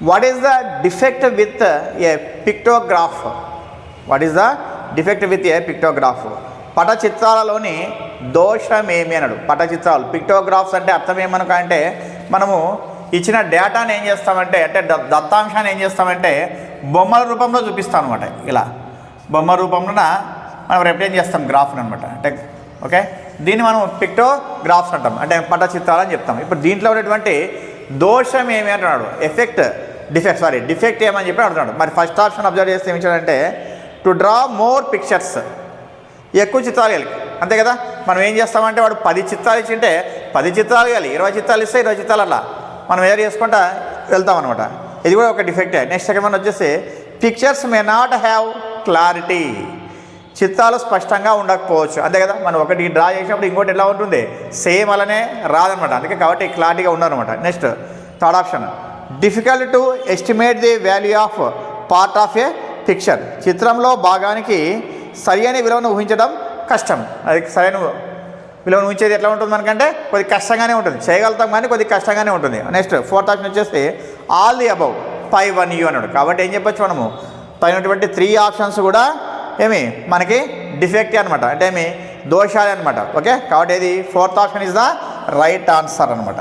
What is the defect with a pictograph? What is the defect with a pictograph? పటచిత్రాలలోని దోషమేమి అన్నాడు. పటచిత్రాలు పిక్టోగ్రాఫ్స్ అంటే అర్థం ఏమనుకంటే మనము ఇచ్చిన డేటాని ఏం చేస్తామంటే అంటే దత్తాంశాన్ని ఏం చేస్తామంటే బొమ్మల రూపంలో చూపిస్తాం అనమాట. ఇలా బొమ్మ రూపంలో మనం రిప్రజెంట్ చేస్తాం గ్రాఫ్ని అనమాట. అంటే ఓకే, దీన్ని మనం పిక్టోగ్రాఫ్స్ అంటాం, అంటే పటచిత్రాలు అని చెప్తాం. ఇప్పుడు దీంట్లో ఉన్నటువంటి దోషం ఏమి అంటున్నాడు, డిఫెక్ట్ ఏమని చెప్పి అడుగుతున్నాడు. మరి ఫస్ట్ ఆప్షన్ అబ్జర్వ్ చేస్తే ఏమి ఇచ్చాడంటే టు డ్రా మోర్ పిక్చర్స్, ఎక్కువ చిత్రాలు ఇవ్వాలి. అంతే కదా, మనం ఏం చేస్తామంటే వాడు 10 చిత్రాలు ఇచ్చింటే 10 చిత్రాలు ఇవ్వాలి, 20 చిత్రాలు ఇస్తే 20 చిత్రాలు అలా మనం ఏదో చేసుకుంటా వెళ్తాం అనమాట. ఇది కూడా ఒక డిఫెక్టే. నెక్స్ట్ సెకండ్ వన్ వచ్చేసి pictures may not have clarity, చిత్రాలు స్పష్టంగా ఉండకపోవచ్చు. అంతే కదా, మనం ఒకటి డ్రా చేసినప్పుడు ఇంకోటి ఎలా ఉంటుంది, సేమ్ అలానే రాదనమాట. అందుకే కాబట్టి క్లారిటీగా ఉండదనమాట. Next third option difficult to estimate the value of part of A picture, చిత్రంలో భాగానికి సరైన విలువను ఊహించడం కష్టం. అది సరైన విలువను ఊహించేది ఎట్లా ఉంటుంది మనకంటే కొద్ది కష్టంగానే ఉంటుంది, చేయగలుగుతాం కానీ కొద్ది కష్టంగానే ఉంటుంది. నెక్స్ట్ ఫోర్త్ ఆప్షన్ వచ్చేసి ఆల్ ది అబౌవ్ పై 1U అన్నాడు. కాబట్టి ఏం చెప్పొచ్చు మనము, పైనటువంటి 3 ఆప్షన్స్ కూడా ఏమి మనకి డిఫెక్టే అనమాట, అంటే ఏమి దోషాలే అనమాట. ఓకే, కాబట్టి ఇది fourth option is the right answer అనమాట.